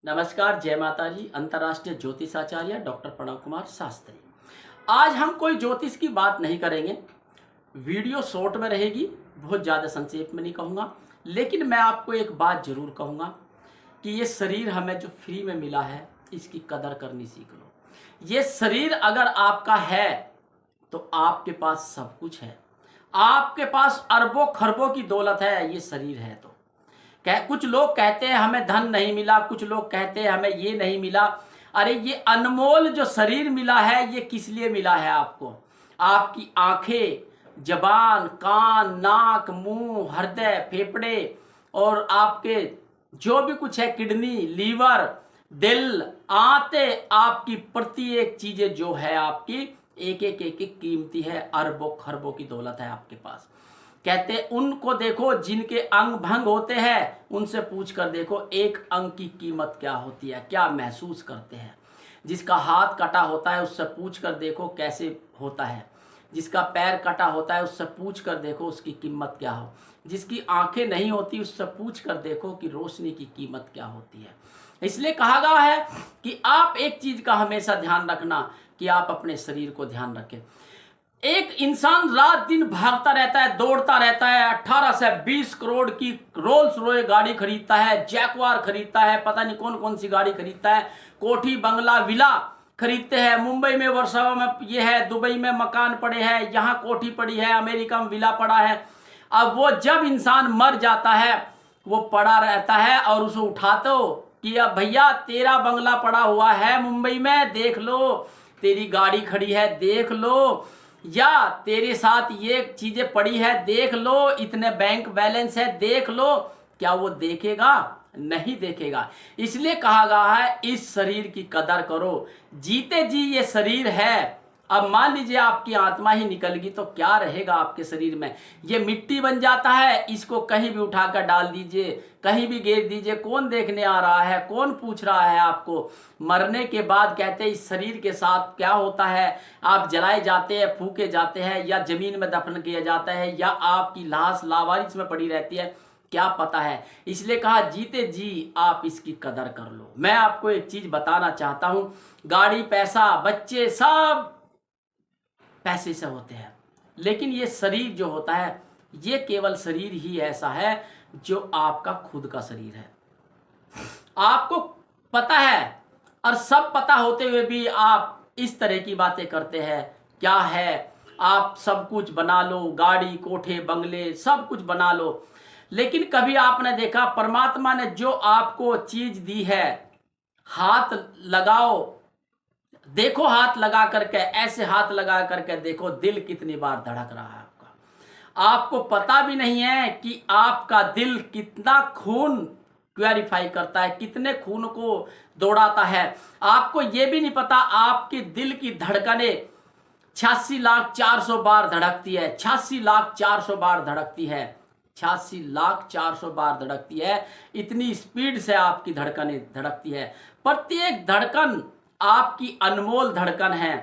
नमस्कार, जय माता जी। अंतर्राष्ट्रीय ज्योतिषाचार्य डॉक्टर प्रणव कुमार शास्त्री। आज हम कोई ज्योतिष की बात नहीं करेंगे। वीडियो शॉर्ट में रहेगी, बहुत ज़्यादा संक्षेप में नहीं कहूँगा, लेकिन मैं आपको एक बात ज़रूर कहूँगा कि ये शरीर हमें जो फ्री में मिला है, इसकी कदर करनी सीख लो। ये शरीर अगर आपका है तो आपके पास सब कुछ है। आपके पास अरबों खरबों की दौलत है, ये शरीर है तो कुछ लोग कहते हैं हमें धन नहीं मिला, कुछ लोग कहते हैं हमें ये नहीं मिला। अरे ये अनमोल जो शरीर मिला है, ये किस लिए मिला है आपको? आपकी आंखें, जबान, कान, नाक, मुंह, हृदय, फेफड़े और आपके जो भी कुछ है, किडनी, लीवर, दिल, आते, आपकी प्रत्येक चीजें जो है आपकी एक एक एक एक कीमती है। अरबों खरबों की दौलत है आपके पास। कहते उनको देखो जिनके अंग भंग होते हैं, उनसे पूछ कर देखो एक अंग की कीमत क्या होती है, क्या महसूस करते हैं। जिसका हाथ कटा होता है उससे पूछ कर देखो कैसे होता है। जिसका पैर कटा होता है उससे पूछ कर देखो उसकी कीमत क्या हो। जिसकी आंखें नहीं होती उससे पूछ कर देखो कि रोशनी की कीमत क्या होती है। इसलिए कहा गया है कि आप एक चीज का हमेशा ध्यान रखना कि आप अपने शरीर को ध्यान रखें। एक इंसान रात दिन भागता रहता है, दौड़ता रहता है, 18 से 20 करोड़ की रोल्स रॉयस गाड़ी खरीदता है, जैगवार खरीदता है, पता नहीं कौन कौन सी गाड़ी खरीदता है, कोठी बंगला विला खरीदते हैं। मुंबई में, वर्सोवा में ये है, दुबई में मकान पड़े हैं, यहाँ कोठी पड़ी है, अमेरिका में विला पड़ा है। अब वो जब इंसान मर जाता है, वो पड़ा रहता है और उसे उठाते हो कि अब भैया तेरा बंगला पड़ा हुआ है मुंबई में, देख लो, तेरी गाड़ी खड़ी है, देख लो, या तेरे साथ ये चीजें पड़ी है, देख लो, इतने बैंक बैलेंस है, देख लो। क्या वो देखेगा? नहीं देखेगा। इसलिए कहा गया है इस शरीर की कदर करो। जीते जी ये शरीर है। अब मान लीजिए आपकी आत्मा ही निकल गई तो क्या रहेगा आपके शरीर में? ये मिट्टी बन जाता है। इसको कहीं भी उठाकर डाल दीजिए, कहीं भी गिर दीजिए, कौन देखने आ रहा है, कौन पूछ रहा है आपको? मरने के बाद कहते हैं इस शरीर के साथ क्या होता है, आप जलाए जाते हैं, फूके जाते हैं, या जमीन में दफन किया जाता है, या आपकी लाश लावारिस में पड़ी रहती है, क्या पता है। इसलिए कहा जीते जी आप इसकी कदर कर लो। मैं आपको एक चीज बताना चाहता हूं, गाड़ी, पैसा, बच्चे सब पैसे से होते हैं, लेकिन ये शरीर जो होता है, ये केवल शरीर ही ऐसा है जो आपका खुद का शरीर है। आपको पता है, और सब पता होते हुए भी आप इस तरह की बातें करते हैं। क्या है, आप सब कुछ बना लो, गाड़ी, कोठे, बंगले, सब कुछ बना लो, लेकिन कभी आपने देखा परमात्मा ने जो आपको चीज दी है, हाथ लगाओ, देखो, हाथ लगा करके, ऐसे हाथ लगा करके देखो दिल कितनी बार धड़क रहा है आपका। आपको पता भी नहीं है कि आपका दिल कितना खून प्यूरिफाई करता है, कितने खून को दौड़ाता है। आपको यह भी नहीं पता आपके दिल की धड़कने 86,04,000 बार धड़कती है। 86,04,000 बार धड़कती है। 86,04,000 बार धड़कती है। इतनी स्पीड से आपकी धड़कनें धड़कती है। प्रत्येक धड़कन आपकी अनमोल धड़कन है।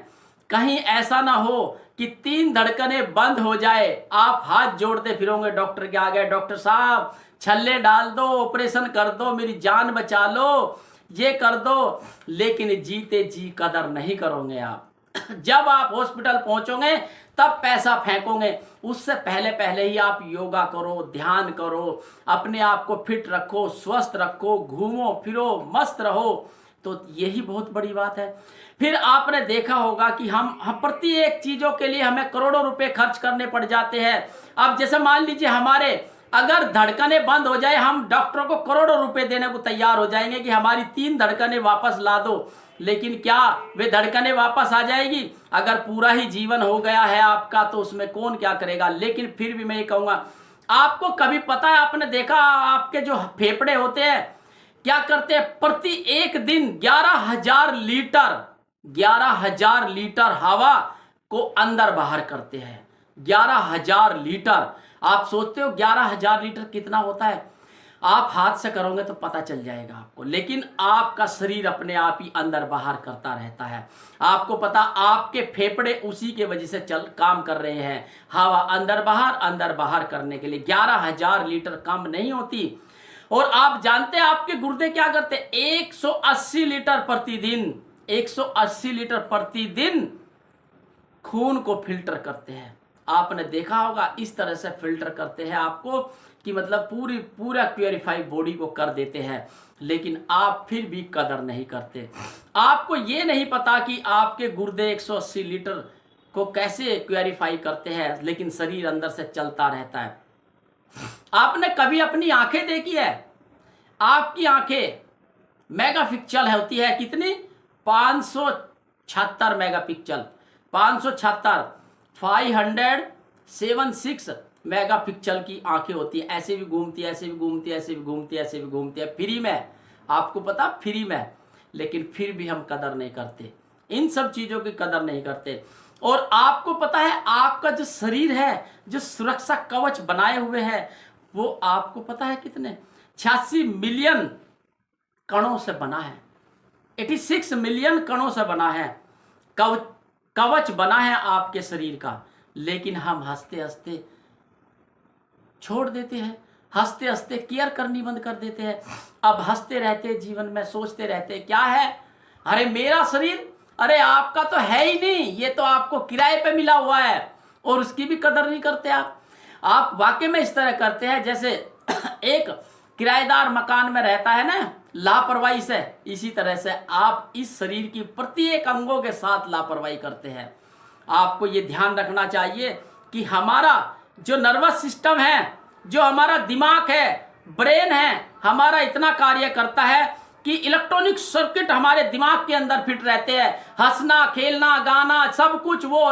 कहीं ऐसा ना हो कि 3 धड़कनें बंद हो जाए, आप हाथ जोड़ते फिरोगे डॉक्टर के आगे, डॉक्टर साहब छल्ले डाल दो, ऑपरेशन कर दो, मेरी जान बचा लो, ये कर दो, लेकिन जीते जी कदर नहीं करोगे आप। जब आप हॉस्पिटल पहुंचोगे तब पैसा फेंकोगे। उससे पहले पहले ही आप योगा करो, ध्यान करो, अपने आप को फिट रखो, स्वस्थ रखो, घूमो फिरो, मस्त रहो, तो यही बहुत बड़ी बात है। फिर आपने देखा होगा कि हम प्रत्येक चीजों के लिए हमें करोड़ों रुपए खर्च करने पड़ जाते हैं। अब जैसे मान लीजिए हमारे अगर धड़कनें बंद हो जाए, हम डॉक्टरों को करोड़ों रुपए देने को तैयार हो जाएंगे कि हमारी 3 धड़कनें वापस ला दो, लेकिन क्या वे धड़कनें वापस आ जाएगी? अगर पूरा ही जीवन हो गया है आपका तो उसमें कौन क्या करेगा। लेकिन फिर भी मैं ये कहूंगा, आपको कभी पता है, आपने देखा आपके जो फेफड़े होते हैं क्या करते हैं? प्रति एक दिन 11,000 लीटर हवा को अंदर बाहर करते हैं। 11,000 लीटर। आप सोचते हो 11,000 लीटर कितना होता है? आप हाथ से करोगे तो पता चल जाएगा आपको, लेकिन आपका शरीर अपने आप ही अंदर बाहर करता रहता है। आपको पता, आपके फेफड़े उसी के वजह से काम कर रहे हैं, हवा अंदर बाहर करने के लिए। 11,000 लीटर कम नहीं होती। और आप जानते हैं आपके गुर्दे क्या करते हैं? 180 लीटर प्रतिदिन, 180 लीटर प्रतिदिन खून को फिल्टर करते हैं। आपने देखा होगा इस तरह से फिल्टर करते हैं आपको कि मतलब पूरा प्योरीफाई बॉडी को कर देते हैं, लेकिन आप फिर भी कदर नहीं करते। आपको ये नहीं पता कि आपके गुर्दे 180 लीटर को कैसे प्योरीफाई करते हैं, लेकिन शरीर अंदर से चलता रहता है। आपने कभी अपनी आंखें देखी है? आपकी आंखें मेगापिक्सल होती है कितनी? 576 मेगापिक्सल, 576 मेगापिक्सल की आंखें होती है। ऐसे भी घूमती है, ऐसे भी घूमती है, ऐसे भी घूमती है, ऐसे भी घूमती है, फ्री में, आपको पता, फ्री में। लेकिन फिर भी हम कदर नहीं करते, इन सब चीजों की कदर नहीं करते। और आपको पता है आपका जो शरीर है, जो सुरक्षा कवच बनाए हुए है, वो आपको पता है कितने? 86 मिलियन कणों से बना है। 86 मिलियन कणों से बना है, कवच बना है आपके शरीर का। लेकिन हम हंसते हंसते छोड़ देते हैं, हंसते हंसते केयर करनी बंद कर देते हैं। अब हंसते रहते जीवन में, सोचते रहते क्या है, अरे मेरा शरीर, अरे आपका तो है ही नहीं, ये तो आपको किराए पे मिला हुआ है, और उसकी भी कदर नहीं करते आप वाकई में इस तरह करते हैं जैसे एक किराएदार मकान में रहता है ना, लापरवाही से, इसी तरह से आप इस शरीर की प्रत्येक अंगों के साथ लापरवाही करते हैं। आपको ये ध्यान रखना चाहिए कि हमारा जो नर्वस सिस्टम है, जो हमारा दिमाग है, ब्रेन है, हमारा इतना कार्य करता है कि इलेक्ट्रॉनिक सर्किट हमारे दिमाग के अंदर फिट रहते हैं। हंसना, खेलना, गाना, सब कुछ वो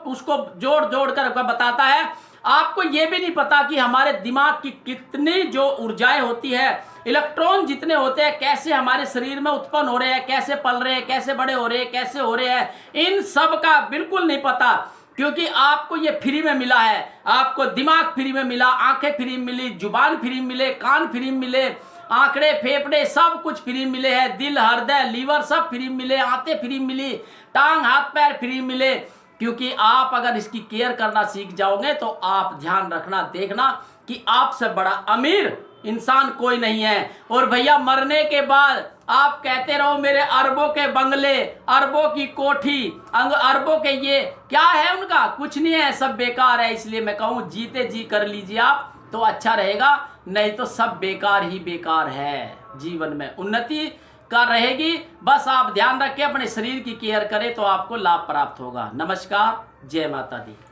उसको जोड़ जोड़ कर बताता है। आपको ये भी नहीं पता कि हमारे दिमाग की कितनी जो ऊर्जाएं होती है, इलेक्ट्रॉन जितने होते हैं, कैसे हमारे शरीर में उत्पन्न हो रहे हैं, कैसे पल रहे हैं, कैसे बड़े हो रहे हैं, कैसे हो रहे हैं, इन सब का बिल्कुल नहीं पता। क्योंकि आपको ये फ्री में मिला है, आपको दिमाग फ्री में मिला, आंखें फ्री में मिली, जुबान फ्री में मिले, कान फ्री में मिले, आंकड़े, फेफड़े सब कुछ फ्री में मिले हैं, दिल, हृदय, लीवर सब फ्री में मिले, आंतें फ्री में मिली, टांग, हाथ पैर फ्री में मिले। क्योंकि आप अगर इसकी केयर करना सीख जाओगे तो आप ध्यान रखना, देखना कि आपसे बड़ा अमीर इंसान कोई नहीं है। और भैया मरने के बाद आप कहते रहो मेरे अरबों के बंगले, अरबों की कोठी, अरबों के, ये क्या है उनका? कुछ नहीं है, सब बेकार है। इसलिए मैं कहूँ जीते जी कर लीजिए आप तो अच्छा रहेगा, नहीं तो सब बेकार ही बेकार है। जीवन में उन्नति का रहेगी, बस आप ध्यान रखें, अपने शरीर की केयर करें तो आपको लाभ प्राप्त होगा। नमस्कार, जय माता दी।